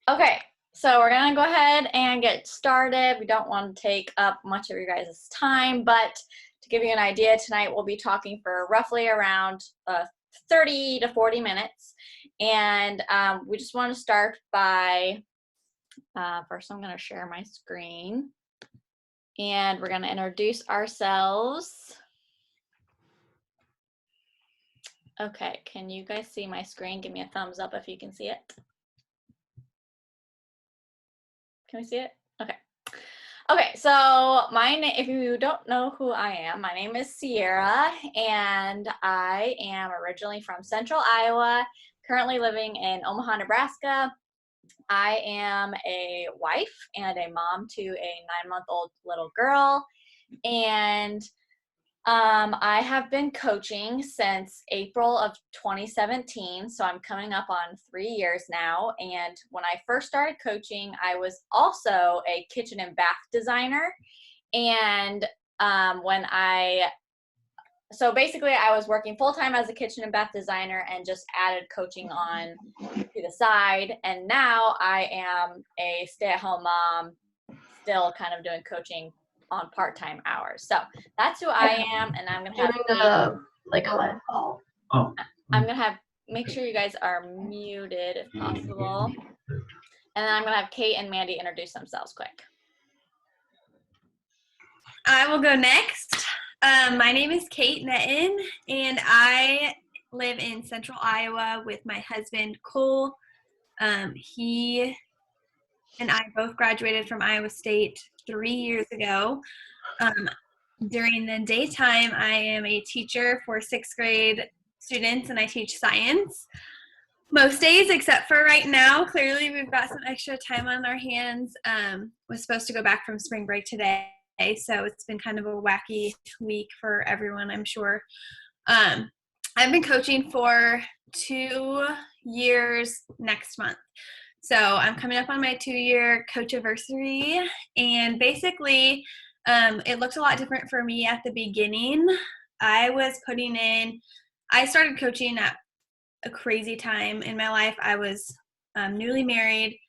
Okay, so we're gonna go ahead and get started. We don't want to take up much of your guys' time, but to give you an idea, tonight we'll be talking for roughly around 30 to 40 minutes. And we just want to start by, first I'm gonna share my screen. And we're gonna introduce ourselves. Okay, can you guys see my screen? Give me a thumbs up if you can see it. Can we see it? Okay. Okay, so my name, if you don't know who I am, my name is Sierra, and I am originally from Central Iowa, currently living in Omaha, Nebraska. I am a wife and a mom to a 9-month-old little girl, and I have been coaching since April of 2017, so I'm coming up on 3 years now. And when I first started coaching, I was also a kitchen and bath designer. And so basically I was working full-time as a kitchen and bath designer and just added coaching on to the side. And now I am a stay-at-home mom, still kind of doing coaching on part-time hours. So that's who I am, and I'm gonna have I'm gonna have make sure you guys are muted if possible. And then I'm gonna have Kate and Mandy introduce themselves quick. I will go next. My name is Kate Netton, and I live in Central Iowa with my husband, Cole. He and I both graduated from Iowa State 3 years ago. During the daytime, I am a teacher for 6th grade students, and I teach science most days except for right now. Clearly, we've got some extra time on our hands. Was supposed to go back from spring break today, so it's been kind of a wacky week for everyone, I'm sure. I've been coaching for 2 years next month. So I'm coming up on my 2-year coach anniversary, and basically it looked a lot different for me at the beginning. I started coaching at a crazy time in my life. I was newly married,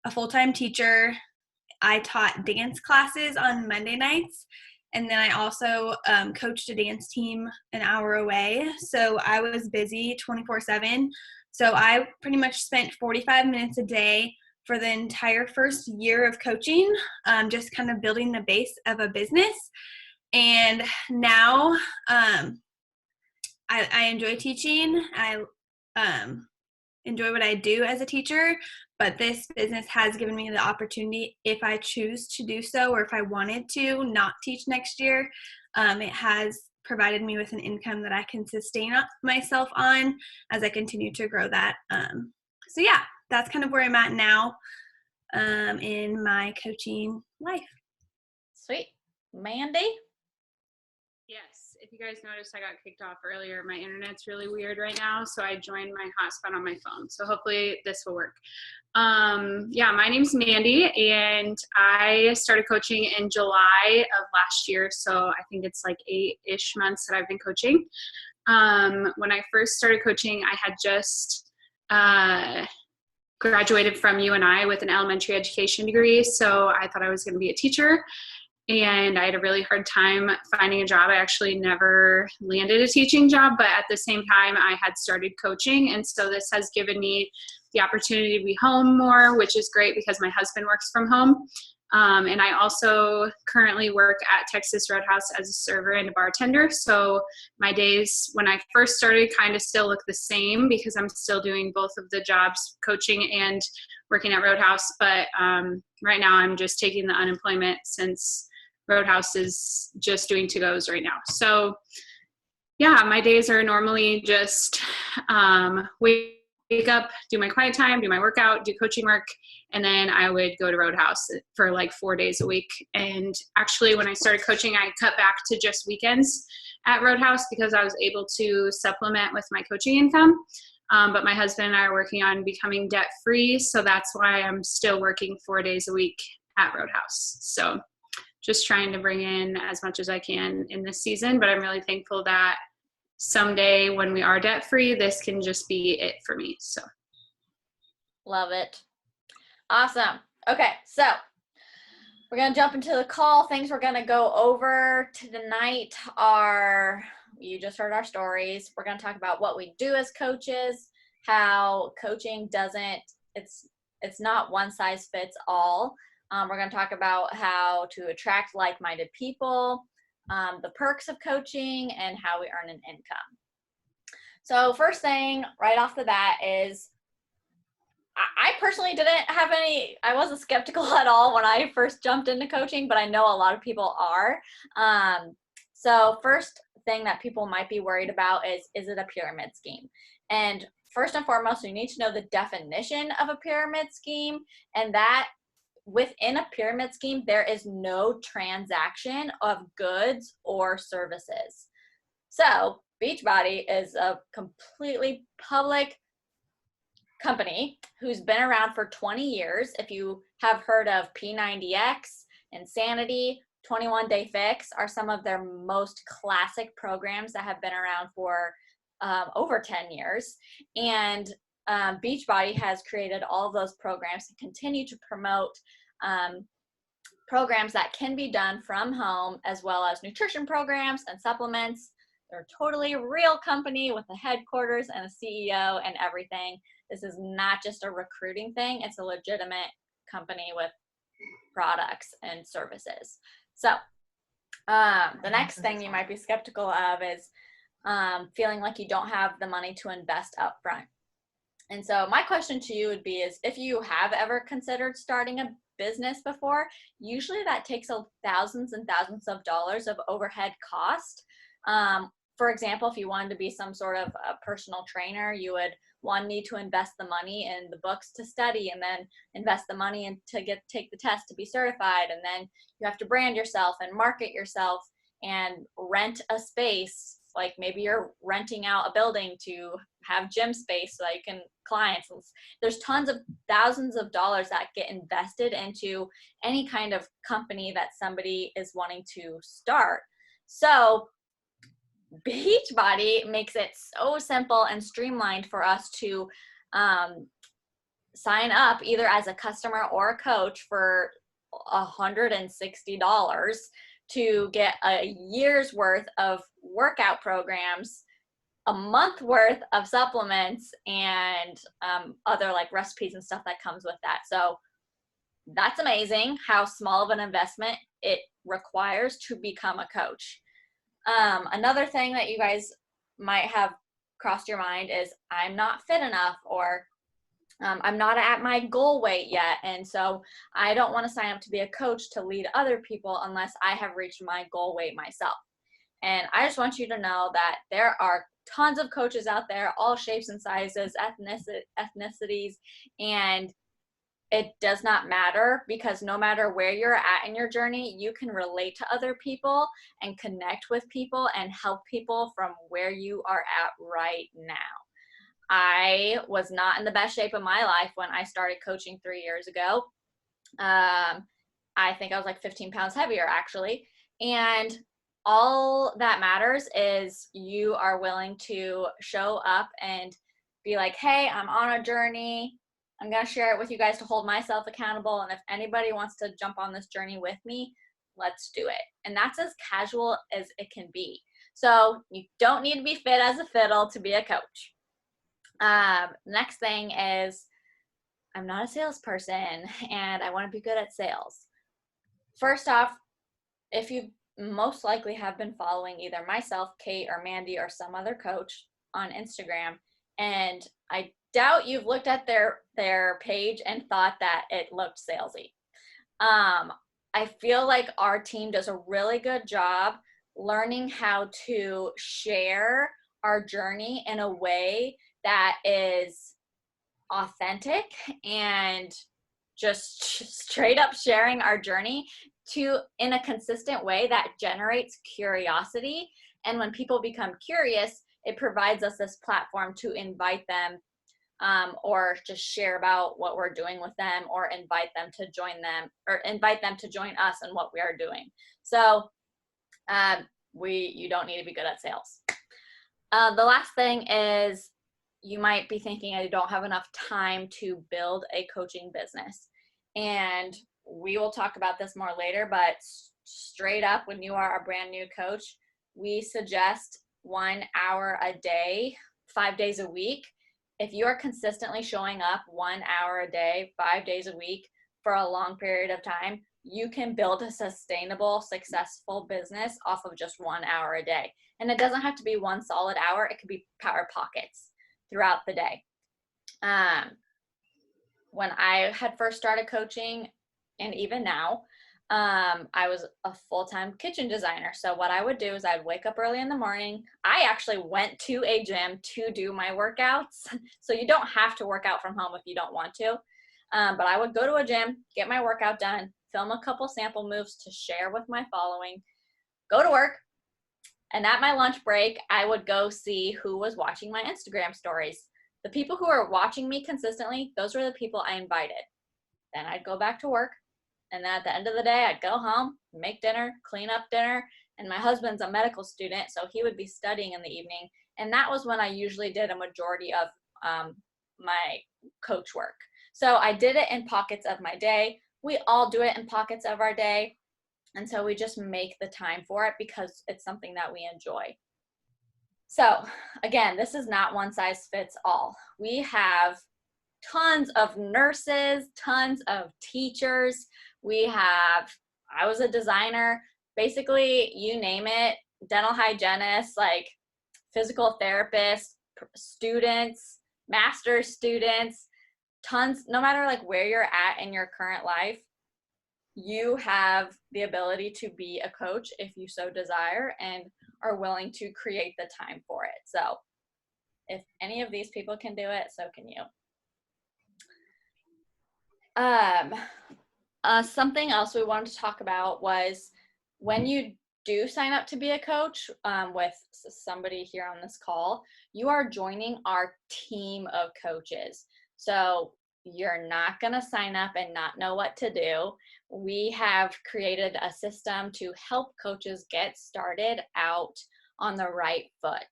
a full-time teacher. I taught dance classes on Monday nights, and then I also coached a dance team an hour away. So I was busy 24/7. So I pretty much spent 45 minutes a day for the entire first year of coaching, just kind of building the base of a business. And now I enjoy teaching. I enjoy what I do as a teacher, but this business has given me the opportunity, if I choose to do so, or if I wanted to not teach next year, it has provided me with an income that I can sustain myself on as I continue to grow that. So yeah, that's kind of where I'm at now in my coaching life. Sweet. Mandy? Yes, if you guys noticed, I got kicked off earlier. My internet's really weird right now, so I joined my hotspot on my phone. So hopefully this will work. Yeah, my name's Mandy, and I started coaching in July of last year. So I think it's like 8-ish months that I've been coaching. When I first started coaching, I had just graduated from UNI with an elementary education degree. So I thought I was going to be a teacher. And I had a really hard time finding a job. I actually never landed a teaching job, but at the same time I had started coaching. And so this has given me the opportunity to be home more, which is great because my husband works from home. And I also currently work at Texas Roadhouse as a server and a bartender. So my days when I first started kind of still look the same because I'm still doing both of the jobs, coaching and working at Roadhouse. But right now I'm just taking the unemployment since Roadhouse is just doing to-goes right now. So yeah, my days are normally just wake up, do my quiet time, do my workout, do coaching work, and then I would go to Roadhouse for like 4 days a week. And actually when I started coaching, I cut back to just weekends at Roadhouse because I was able to supplement with my coaching income. But my husband and I are working on becoming debt-free, so that's why I'm still working 4 days a week at Roadhouse. So just trying to bring in as much as I can in this season, but I'm really thankful that someday when we are debt-free, this can just be it for me. So Love it. Awesome. Okay, so we're going to jump into the call. Things we're going to go over tonight are, you just heard our stories. We're going to talk about what we do as coaches, how coaching it's not one size fits all. We're going to talk about how to attract like-minded people, the perks of coaching, and how we earn an income. So first thing right off the bat is, I personally I wasn't skeptical at all when I first jumped into coaching, but I know a lot of people are. So first thing that people might be worried about is it a pyramid scheme? And first and foremost, you need to know the definition of a pyramid scheme, and that within a pyramid scheme, there is no transaction of goods or services. So Beachbody is a completely public company who's been around for 20 years. If you have heard of P90X, Insanity, 21 Day Fix are some of their most classic programs that have been around for over 10 years. And Beachbody has created all of those programs to continue to promote programs that can be done from home, as well as nutrition programs and supplements. They're a totally real company with a headquarters and a CEO and everything. This is not just a recruiting thing. It's a legitimate company with products and services. So the next thing you might be skeptical of is feeling like you don't have the money to invest up front. And so my question to you would be is, if you have ever considered starting a business before, usually that takes thousands and thousands of dollars of overhead cost. For example, if you wanted to be some sort of a personal trainer, you would need to invest the money in the books to study, and then invest the money in to take the test to be certified, and then you have to brand yourself and market yourself and rent a space. Like maybe you're renting out a building to have gym space so that you can clients. There's tons of thousands of dollars that get invested into any kind of company that somebody is wanting to start. So Beachbody makes it so simple and streamlined for us to sign up either as a customer or a coach for $160 to get a year's worth of workout programs, a month worth of supplements, and other like recipes and stuff that comes with that. So that's amazing how small of an investment it requires to become a coach. Another thing that you guys might have crossed your mind is, I'm not fit enough, or I'm not at my goal weight yet, and so I don't want to sign up to be a coach to lead other people unless I have reached my goal weight myself. And I just want you to know that there are tons of coaches out there, all shapes and sizes, ethnicities, and it does not matter, because no matter where you're at in your journey, you can relate to other people and connect with people and help people from where you are at right now. I was not in the best shape of my life when I started coaching 3 years ago. I think I was like 15 pounds heavier actually. And all that matters is you are willing to show up and be like, hey, I'm on a journey. I'm going to share it with you guys to hold myself accountable. And if anybody wants to jump on this journey with me, let's do it. And that's as casual as it can be. So you don't need to be fit as a fiddle to be a coach. Next thing is, I'm not a salesperson and I want to be good at sales. First off, if you most likely have been following either myself, Kate, or Mandy, or some other coach on Instagram, and I doubt you've looked at their page and thought that it looked salesy. I feel like our team does a really good job learning how to share our journey in a way that is authentic and just straight up sharing our journey in a consistent way that generates curiosity. And when people become curious, it provides us this platform to invite them or just share about what we're doing with them, or invite them to join us in what we are doing. So you don't need to be good at sales. The last thing is, you might be thinking, I don't have enough time to build a coaching business. And we will talk about this more later, but straight up, when you are a brand new coach, we suggest 1 hour a day, 5 days a week. If you are consistently showing up 1 hour a day, 5 days a week for a long period of time, you can build a sustainable, successful business off of just 1 hour a day. And it doesn't have to be one solid hour. It could be power pockets throughout the day. When I had first started coaching, and even now, I was a full-time kitchen designer. So what I would do is I'd wake up early in the morning. I actually went to a gym to do my workouts. So you don't have to work out from home if you don't want to. But I would go to a gym, get my workout done, film a couple sample moves to share with my following, go to work, and at my lunch break, I would go see who was watching my Instagram stories. The people who are watching me consistently, those were the people I invited. Then I'd go back to work. And then at the end of the day, I'd go home, make dinner, clean up dinner. And my husband's a medical student, so he would be studying in the evening. And that was when I usually did a majority of my coach work. So I did it in pockets of my day. We all do it in pockets of our day. And so we just make the time for it because it's something that we enjoy. So again, this is not one size fits all. We have tons of nurses, tons of teachers. I was a designer, basically you name it, dental hygienist, like physical therapists, students, master's students, tons, no matter like where you're at in your current life, you have the ability to be a coach if you so desire and are willing to create the time for it. So if any of these people can do it, so can you. Something else we wanted to talk about was when you do sign up to be a coach with somebody here on this call, you are joining our team of coaches. So you're not going to sign up and not know what to do. We have created a system to help coaches get started out on the right foot.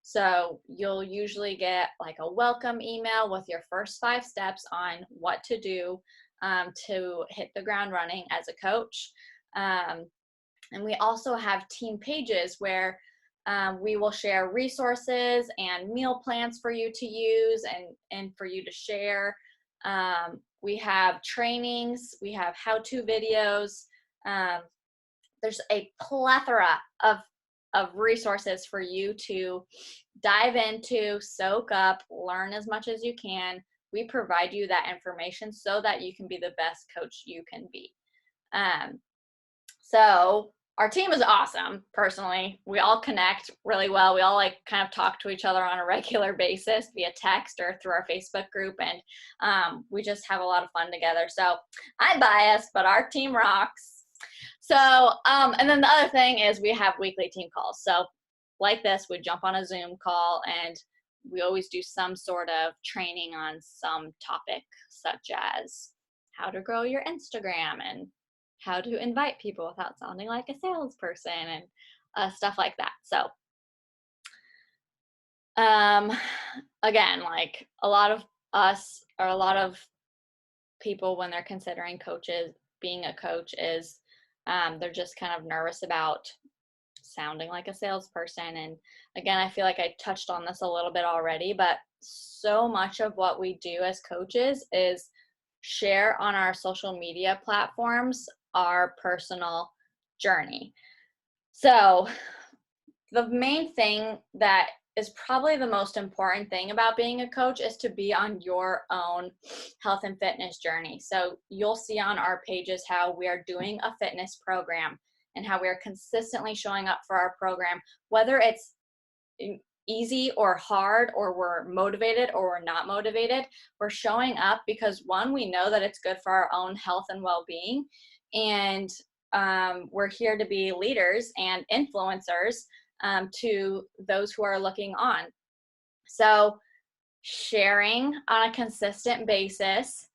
So you'll usually get like a welcome email with your first 5 steps on what to do to hit the ground running as a coach. And we also have team pages where we will share resources and meal plans for you to use and for you to share. We have trainings, we have how-to videos. There's a plethora of resources for you to dive into, soak up, learn as much as you can. We provide you that information so that you can be the best coach you can be. So our team is awesome, personally. We all connect really well. We all like kind of talk to each other on a regular basis via text or through our Facebook group, and we just have a lot of fun together. So I'm biased, but our team rocks. So, and then the other thing is we have weekly team calls. So like this, we jump on a Zoom call and we always do some sort of training on some topic, such as how to grow your Instagram and how to invite people without sounding like a salesperson and stuff like that. So again, like a lot of us or a lot of people when they're considering coaches, being a coach is they're just kind of nervous about sounding like a salesperson. And again, I feel like I touched on this a little bit already, but so much of what we do as coaches is share on our social media platforms our personal journey. So the main thing that is probably the most important thing about being a coach is to be on your own health and fitness journey. So you'll see on our pages how we are doing a fitness program and how we are consistently showing up for our program, whether it's easy or hard, or we're motivated or we're not motivated. We're showing up because, one, we know that it's good for our own health and well-being, and we're here to be leaders and influencers to those who are looking on. So sharing on a consistent basis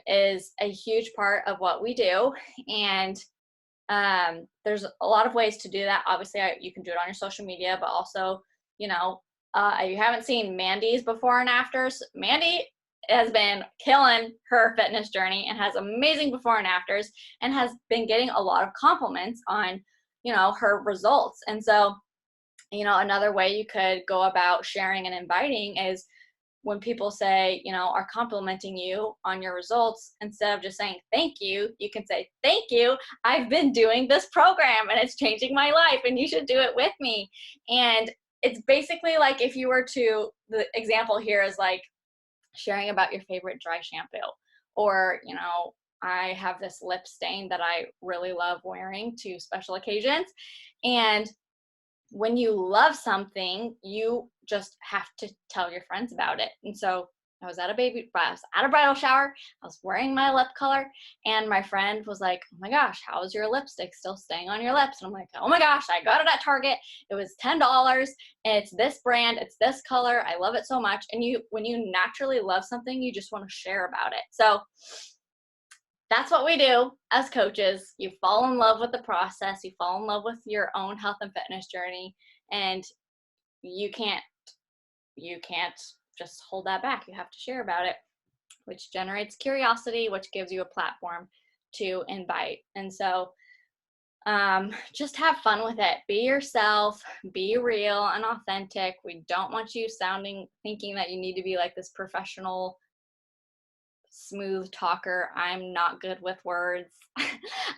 is a huge part of what we do, and there's a lot of ways to do that. Obviously, you can do it on your social media, but also, you know, if you haven't seen Mandy's before and afters, Mandy has been killing her fitness journey and has amazing before and afters and has been getting a lot of compliments on, her results. And so, another way you could go about sharing and inviting is when people say, are complimenting you on your results, instead of just saying thank you can say, thank you, I've been doing this program and it's changing my life and you should do it with me. And it's basically like if you were to, the example here is like sharing about your favorite dry shampoo, or, I have this lip stain that I really love wearing to special occasions. And when you love something, you just have to tell your friends about it. And so I was at a bridal shower, I was wearing my lip color, and my friend was like, oh my gosh, how is your lipstick still staying on your lips? And I'm like, oh my gosh, I got it at Target. It was $10. It's this brand, it's this color. I love it so much. And when you naturally love something, you just want to share about it. So that's what we do as coaches. You fall in love with the process, you fall in love with your own health and fitness journey, and you can't just hold that back. You have to share about it, which generates curiosity, which gives you a platform to invite. And so just have fun with it. Be yourself, be real and authentic. We don't want you thinking that you need to be like this professional smooth talker. I'm not good with words.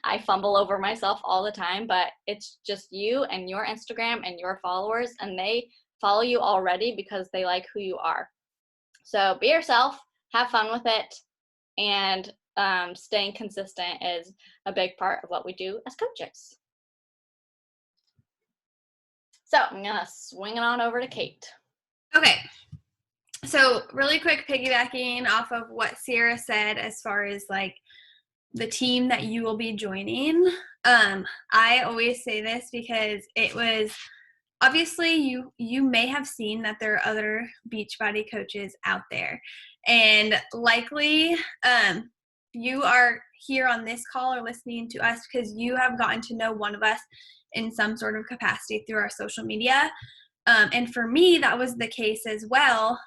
I fumble over myself all the time, but it's just you and your Instagram and your followers, and they follow you already because they like who you are. So be yourself, have fun with it, and staying consistent is a big part of what we do as coaches. So I'm gonna swing it on over to Kate. Okay. So really quick, piggybacking off of what Sierra said as far as like the team that you will be joining. I always say this because it was obviously you may have seen that there are other Beachbody coaches out there, and likely you are here on this call or listening to us because you have gotten to know one of us in some sort of capacity through our social media. And for me, that was the case as well.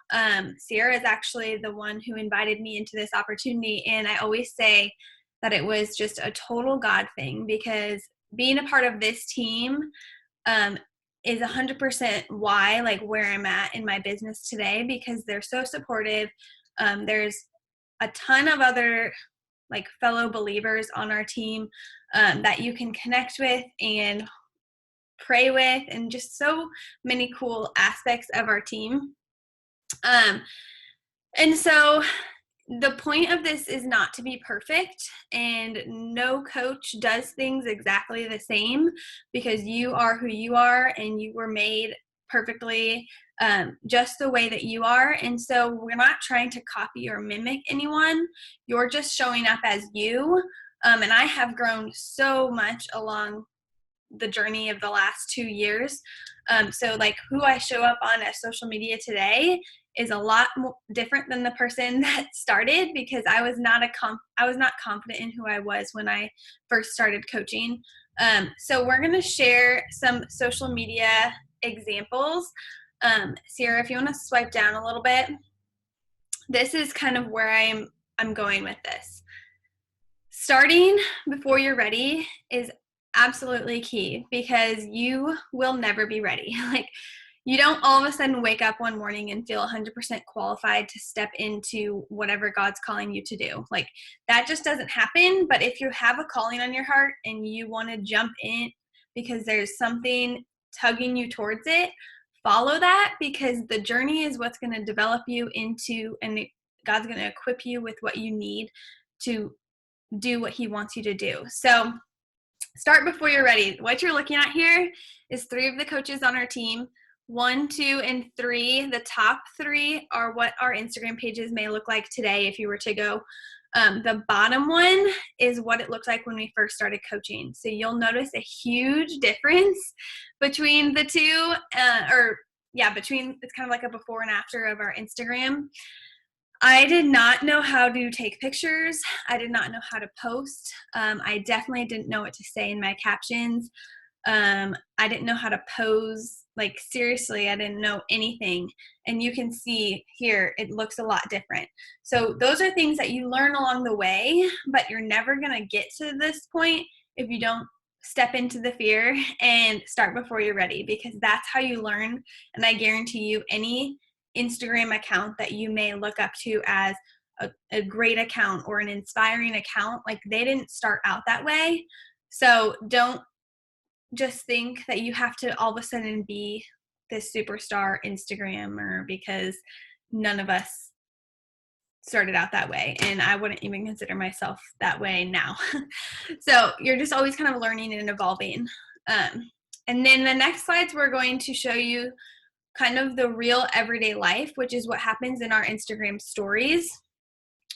Sierra is actually the one who invited me into this opportunity. And I always say that it was just a total God thing, because being a part of this team is 100% why, like, where I'm at in my business today, because they're so supportive. There's a ton of other like fellow believers on our team that you can connect with and pray with, and just so many cool aspects of our team. And so the point of this is not to be perfect, and no coach does things exactly the same, because you are who you are and you were made perfectly just the way that you are. And so we're not trying to copy or mimic anyone. You're just showing up as you. And I have grown so much along the journey of the last 2 years. So like who I show up on as social media today is a lot more different than the person that started, because I was not confident in who I was when I first started coaching. So we're going to share some social media examples. Sierra, if you want to swipe down a little bit, this is kind of where I'm going with this. Starting before you're ready is absolutely key, because you will never be ready. Like, you don't all of a sudden wake up one morning and feel 100% qualified to step into whatever God's calling you to do. Like, that just doesn't happen. But if you have a calling on your heart and you want to jump in because there's something tugging you towards it, follow that, because the journey is what's going to develop you into, and God's going to equip you with what you need to do what he wants you to do. So start before you're ready. What you're looking at here is 3 of the coaches on our team. 1, 2, and 3. The top 3 are what our Instagram pages may look like today if you were to go. The bottom one is what it looked like when we first started coaching. So you'll notice a huge difference between the two, it's kind of like a before and after of our Instagram. I did not know how to take pictures. I did not know how to post. I definitely didn't know what to say in my captions. I didn't know how to pose Like, seriously, I didn't know anything. And you can see here, it looks a lot different. So those are things that you learn along the way, but you're never going to get to this point if you don't step into the fear and start before you're ready, because that's how you learn. And I guarantee you, any Instagram account that you may look up to as a great account or an inspiring account, like, they didn't start out that way. So don't just think that you have to all of a sudden be this superstar Instagrammer, because none of us started out that way, and I wouldn't even consider myself that way now. So you're just always kind of learning and evolving. And then the next slides, we're going to show you kind of the real everyday life, which is what happens in our Instagram stories.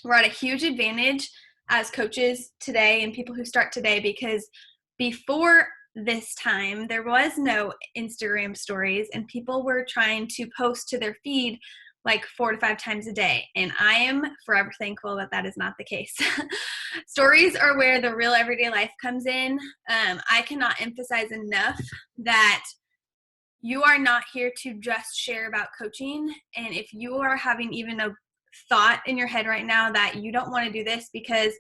We're at a huge advantage as coaches today and people who start today, because before this time, there was no Instagram stories, and people were trying to post to their feed like 4 to 5 times a day. And I am forever thankful that that is not the case. Stories are where the real everyday life comes in. I cannot emphasize enough that you are not here to just share about coaching. And if you are having even a thought in your head right now that you don't want to do this, because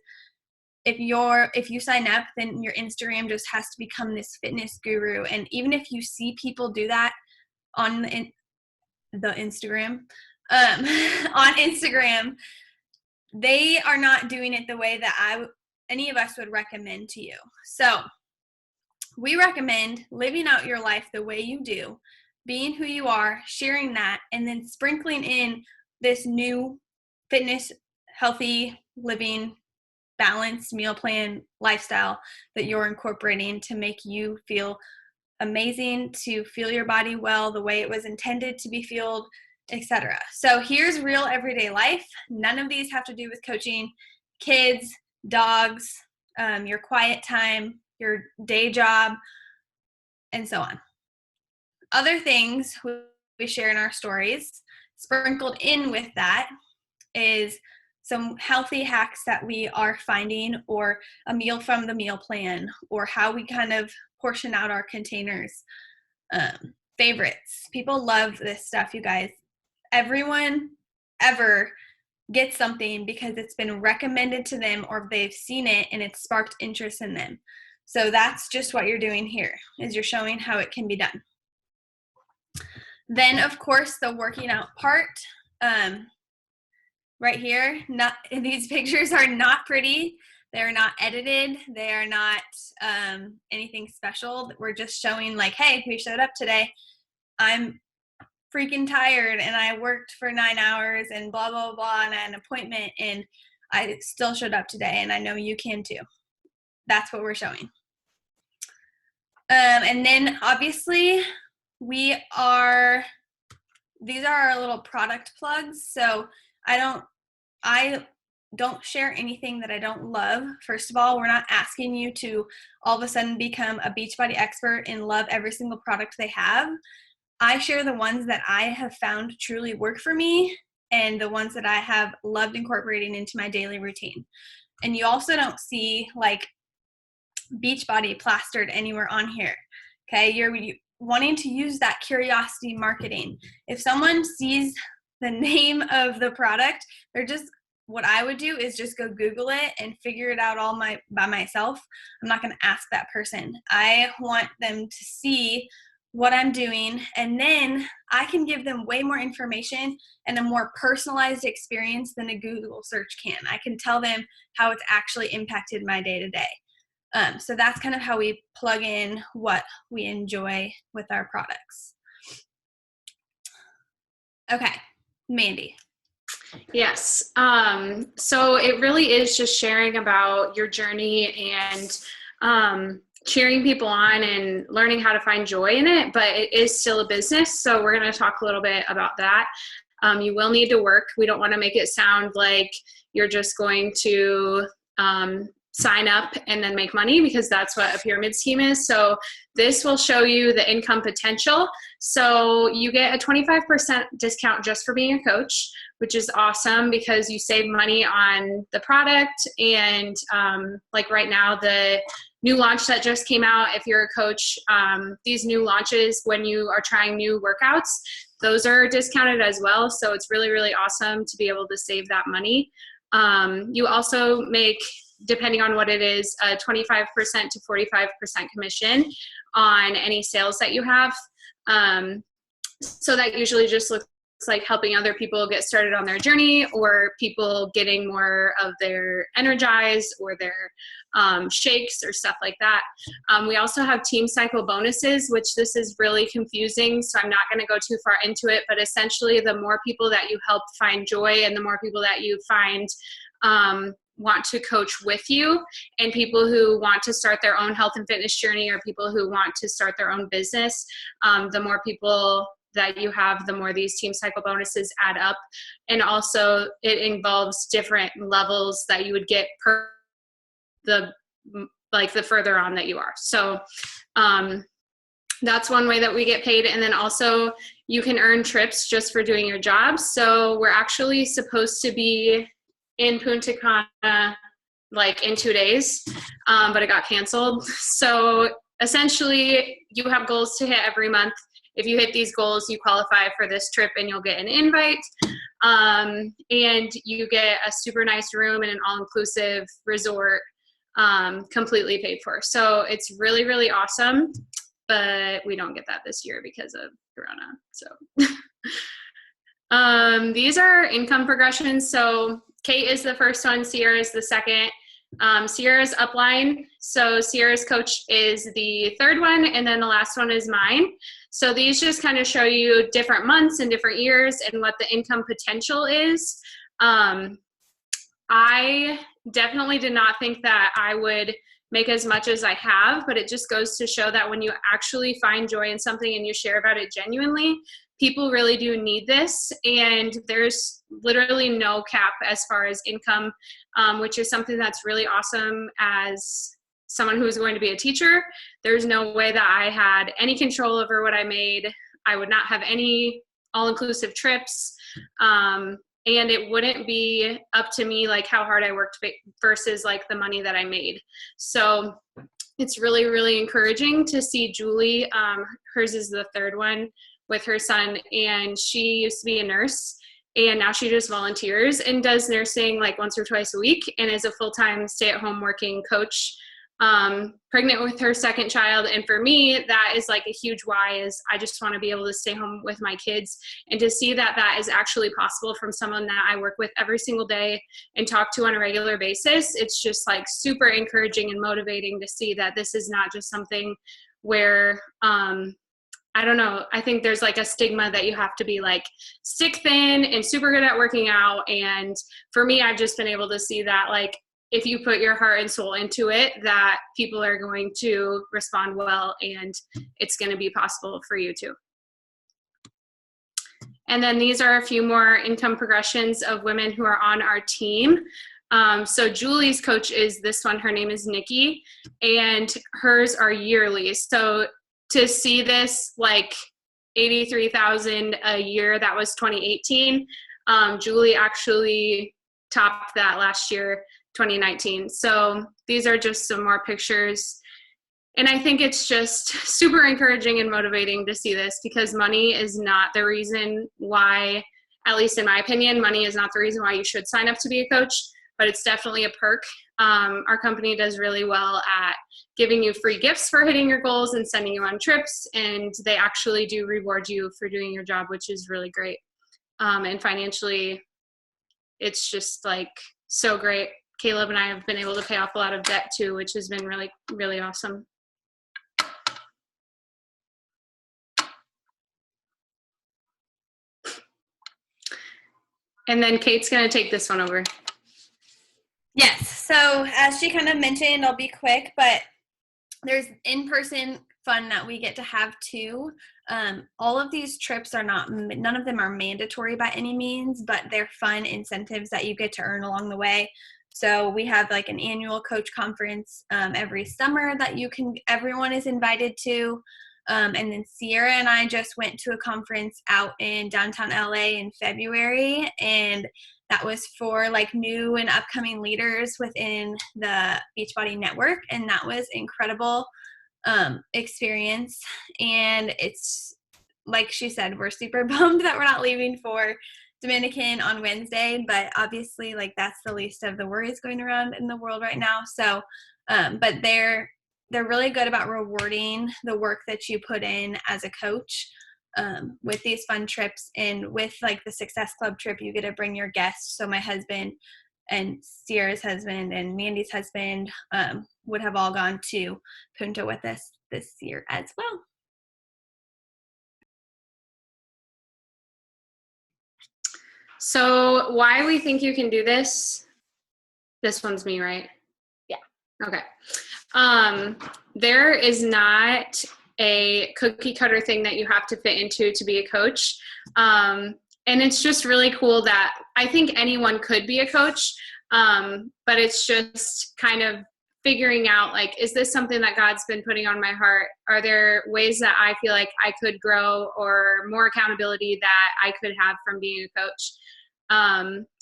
if you sign up, then your Instagram just has to become this fitness guru. And even if you see people do that on the Instagram, on Instagram, they are not doing it the way that any of us would recommend to you. So we recommend living out your life the way you do, being who you are, sharing that, and then sprinkling in this new fitness, healthy living, balanced meal plan lifestyle that you're incorporating to make you feel amazing, to feel your body well the way it was intended to be fueled, etc. So here's real everyday life. None of these have to do with coaching. Kids, dogs, your quiet time, your day job, and so on. Other things we share in our stories, sprinkled in with that, is some healthy hacks that we are finding, or a meal from the meal plan, or how we kind of portion out our containers. Favorites. People love this stuff, you guys. Everyone ever gets something because it's been recommended to them, or they've seen it and it's sparked interest in them. So that's just what you're doing here, is you're showing how it can be done. Then, of course, the working out part. Right here, these pictures are not pretty. They're not edited. They are not anything special. We're just showing, like, hey, we showed up today. I'm freaking tired, and I worked for 9 hours and blah, blah, blah, and I had an appointment, and I still showed up today, and I know you can too. That's what we're showing. And then, obviously, these are our little product plugs. So I don't share anything that I don't love. First of all, we're not asking you to all of a sudden become a Beachbody expert and love every single product they have. I share the ones that I have found truly work for me, and the ones that I have loved incorporating into my daily routine. And you also don't see like Beachbody plastered anywhere on here. Okay, you're wanting to use that curiosity marketing. If someone sees the name of the product, what I would do is just go Google it and figure it out by myself. I'm not going to ask that person. I want them to see what I'm doing, and then I can give them way more information and a more personalized experience than a Google search can. I can tell them how it's actually impacted my day-to-day. So that's kind of how we plug in what we enjoy with our products. Okay, Mandy. Yes. So it really is just sharing about your journey and cheering people on and learning how to find joy in it, but it is still a business. So we're going to talk a little bit about that. You will need to work. We don't want to make it sound like you're just going to sign up and then make money, because that's what a pyramid scheme is. So this will show you the income potential. So you get a 25% discount just for being a coach, which is awesome because you save money on the product. And like right now, the new launch that just came out. If you're a coach, these new launches, when you are trying new workouts, those are discounted as well. So it's really, really awesome to be able to save that money. You also make, depending on what it is, a 25% to 45% commission on any sales that you have. So that usually just looks like helping other people get started on their journey, or people getting more of their Energize or their shakes or stuff like that. We also have team cycle bonuses, which this is really confusing, so I'm not going to go too far into it, but essentially the more people that you help find joy and the more people that you find want to coach with you, and people who want to start their own health and fitness journey, or people who want to start their own business, the more people that you have, the more these team cycle bonuses add up. And also it involves different levels that you would get per the further on that you are. So that's one way that we get paid. And then also you can earn trips just for doing your job. So we're actually supposed to be in Punta Cana like in 2 days, but it got canceled. So essentially you have goals to hit every month. If you hit these goals, you qualify for this trip and you'll get an invite. And you get a super nice room in an all-inclusive resort, completely paid for. So it's really, really awesome, but we don't get that this year because of Corona. So these are income progressions. So Kate is the first one, Sierra is the second. Sierra's upline. So Sierra's coach is the third one, and then the last one is mine. So these just kind of show you different months and different years and what the income potential is. I definitely did not think that I would make as much as I have, but it just goes to show that when you actually find joy in something and you share about it genuinely, people really do need this. And there's literally no cap as far as income, which is something that's really awesome as someone who's going to be a teacher. There's no way that I had any control over what I made. I would not have any all-inclusive trips. And it wouldn't be up to me like how hard I worked versus like the money that I made. So it's really, really encouraging to see Julie. Hers is the third one with her son, and she used to be a nurse, and now she just volunteers and does nursing like once or twice a week, and is a full-time stay-at-home working coach, pregnant with her second child. And for me, that is like a huge why, is I just want to be able to stay home with my kids, and to see that that is actually possible from someone that I work with every single day and talk to on a regular basis. It's just like super encouraging and motivating to see that this is not just something where, I don't know, I think there's like a stigma that you have to be like stick thin and super good at working out. And for me, I've just been able to see that like, if you put your heart and soul into it, that people are going to respond well, and it's going to be possible for you too. And then these are a few more income progressions of women who are on our team. So Julie's coach is this one. Her name is Nikki, and hers are yearly. So to see this like 83,000 a year, that was 2018. Julie actually topped that last year, 2019. So these are just some more pictures. And I think it's just super encouraging and motivating to see this, because money is not the reason why, at least in my opinion, money is not the reason why you should sign up to be a coach, but it's definitely a perk. Our company does really well at giving you free gifts for hitting your goals and sending you on trips, and they actually do reward you for doing your job, which is really great. And financially, it's just like so great. Caleb and I have been able to pay off a lot of debt too, which has been really, really awesome. And then Kate's going to take this one over. Yes. So as she kind of mentioned, I'll be quick, but there's in-person fun that we get to have too. All of these trips are none of them are mandatory by any means, but they're fun incentives that you get to earn along the way. So we have like an annual coach conference every summer that everyone is invited to. And then Sierra and I just went to a conference out in downtown LA in February, and that was for like new and upcoming leaders within the Beachbody network, and that was incredible experience. And it's like she said, we're super bummed that we're not leaving for Dominican on Wednesday, but obviously like that's the least of the worries going around in the world right now. So but they're really good about rewarding the work that you put in as a coach with these fun trips. And with like the Success Club trip, you get to bring your guests. So my husband and Sierra's husband and Mandy's husband would have all gone to Punta with us this year as well. So why we think you can do this? This one's me, right? Yeah. Okay. There is not a cookie cutter thing that you have to fit into to be a coach. And it's just really cool that I think anyone could be a coach. But it's just kind of figuring out, like, is this something that God's been putting on my heart? Are there ways that I feel like I could grow, or more accountability that I could have from being a coach?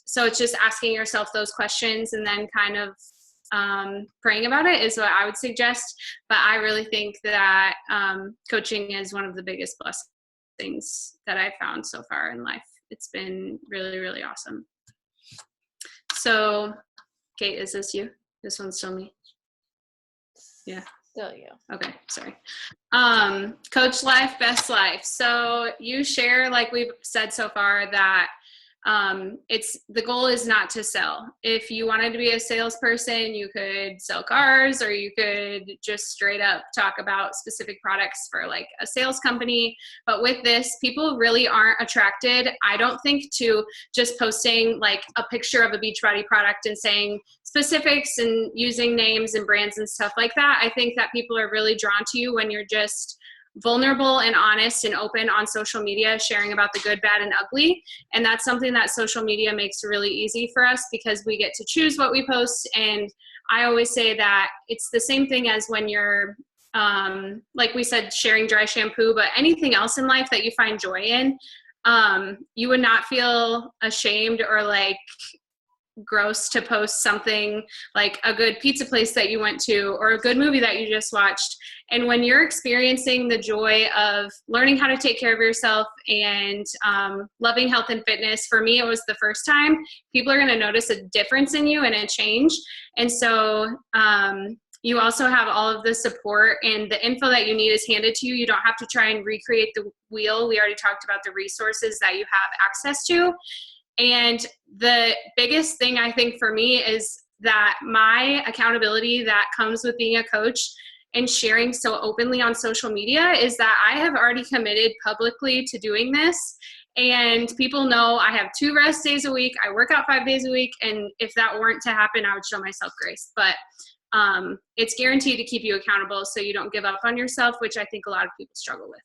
So it's just asking yourself those questions and then kind of praying about it is what I would suggest. But I really think that coaching is one of the biggest blessings that I've found so far in life. It's been really, really awesome. So, Kate, is this you? This one's still me? Yeah. Still you. Okay, sorry. Coach life, best life. So you share, like we've said so far, that the goal is not to sell. If you wanted to be a salesperson, you could sell cars, or you could just straight up talk about specific products for like a sales company. But with this, people really aren't attracted, I don't think, to just posting like a picture of a Beachbody product and saying specifics and using names and brands and stuff like that. I think that people are really drawn to you when you're just vulnerable and honest and open on social media, sharing about the good, bad, and ugly. And that's something that social media makes really easy for us, because we get to choose what we post. And I always say that it's the same thing as when you're, like we said, sharing dry shampoo, but anything else in life that you find joy in, you would not feel ashamed or like gross to post something like a good pizza place that you went to, or a good movie that you just watched. And when you're experiencing the joy of learning how to take care of yourself and loving health and fitness, for me, it was the first time, people are going to notice a difference in you and a change. And so you also have all of the support, and the info that you need is handed to you. You don't have to try and recreate the wheel. We already talked about the resources that you have access to. And the biggest thing I think for me is that my accountability that comes with being a coach and sharing so openly on social media is that I have already committed publicly to doing this. And people know I have 2 rest days a week. I work out 5 days a week. And if that weren't to happen, I would show myself grace. But it's guaranteed to keep you accountable so you don't give up on yourself, which I think a lot of people struggle with.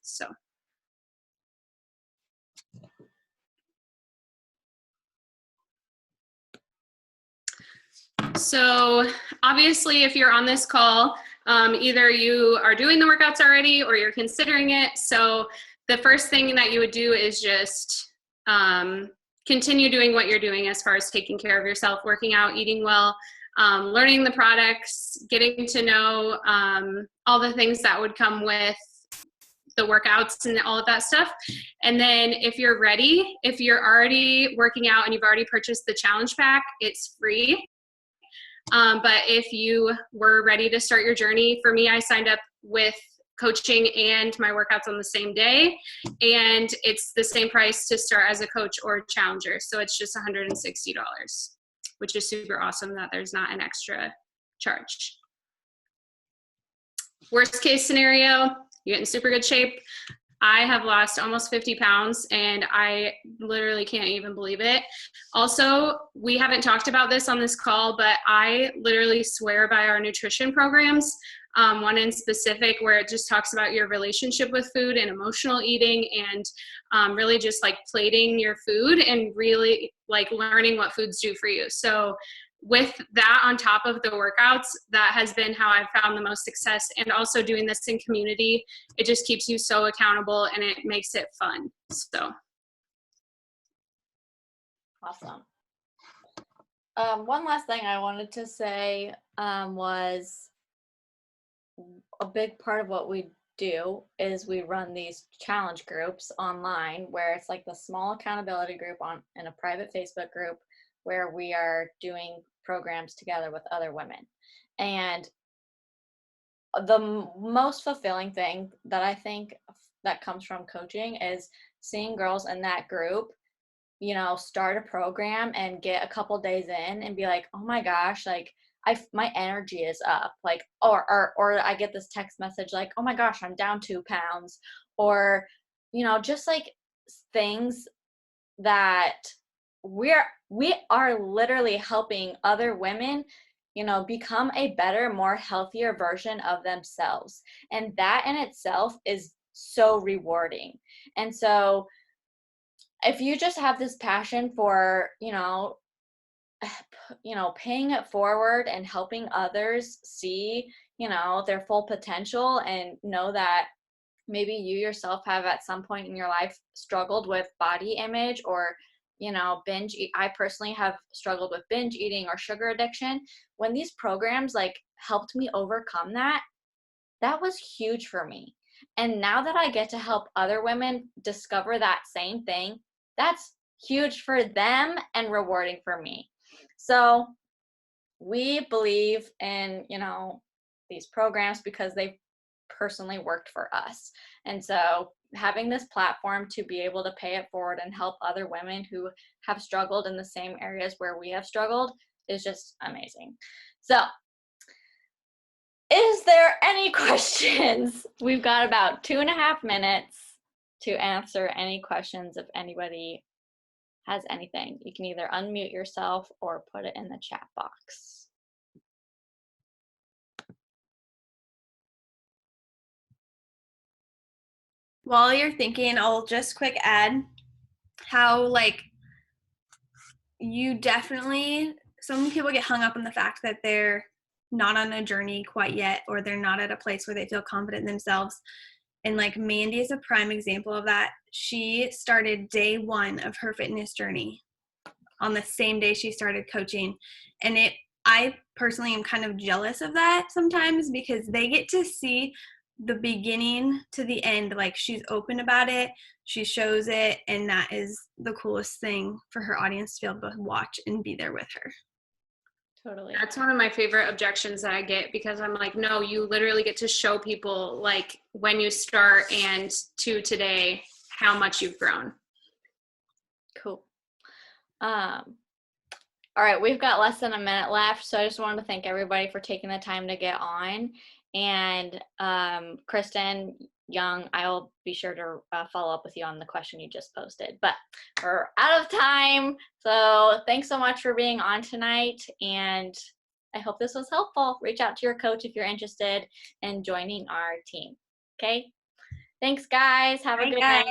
So obviously, if you're on this call, either you are doing the workouts already or you're considering it. So the first thing that you would do is just continue doing what you're doing as far as taking care of yourself, working out, eating well, learning the products, getting to know all the things that would come with the workouts and all of that stuff. And then if you're ready, if you're already working out and you've already purchased the challenge pack, it's free. But if you were ready to start your journey, for me, I signed up with coaching and my workouts on the same day, and it's the same price to start as a coach or challenger. So it's just $160, which is super awesome that there's not an extra charge. Worst case scenario, you get in super good shape. I have lost almost 50 pounds and I literally can't even believe it. Also, we haven't talked about this on this call, but I literally swear by our nutrition programs. One in specific where it just talks about your relationship with food and emotional eating, and really just like plating your food and really like learning what foods do for you. So with that on top of the workouts, that has been how I've found the most success. And also doing this in community, it just keeps you so accountable and it makes it fun. So. Awesome. One last thing I wanted to say was a big part of what we do is we run these challenge groups online where it's like the small accountability group in a private Facebook group where we are doing programs together with other women. And the most fulfilling thing that I think that comes from coaching is seeing girls in that group, start a program and get a couple days in and be like, oh my gosh, like my energy is up, like, or I get this text message like, oh my gosh, I'm down 2 pounds, or, just like things that we are literally helping other women, become a better, more healthier version of themselves. And that in itself is so rewarding. And so if you just have this passion for, paying it forward and helping others see, their full potential and know that maybe you yourself have at some point in your life struggled with body image or, binge eat. I personally have struggled with binge eating or sugar addiction. When these programs like helped me overcome that, that was huge for me. And now that I get to help other women discover that same thing, that's huge for them and rewarding for me. So we believe in, these programs because they personally worked for us. And so having this platform to be able to pay it forward and help other women who have struggled in the same areas where we have struggled is just amazing. So is there any questions? We've got about 2.5 minutes to answer any questions if anybody has anything. You can either unmute yourself or put it in the chat box. While you're thinking, I'll just quick add how you definitely, some people get hung up on the fact that they're not on a journey quite yet, or they're not at a place where they feel confident in themselves. And Mandy is a prime example of that. She started day 1 of her fitness journey on the same day she started coaching. And I personally am kind of jealous of that sometimes because they get to see the beginning to the end. She's open about it, she shows it, and that is the coolest thing for her audience to be able to watch and be there with her. Totally. That's one of my favorite objections that I get because I'm like, no, you literally get to show people when you start and to today how much you've grown. Cool. All right, we've got less than a minute left, so I just wanted to thank everybody for taking the time to get on. And Kristen Young, I'll be sure to follow up with you on the question you just posted. But we're out of time, so thanks so much for being on tonight, and I hope this was helpful. Reach out to your coach if you're interested in joining our team. Okay? Thanks, guys. Have a good night.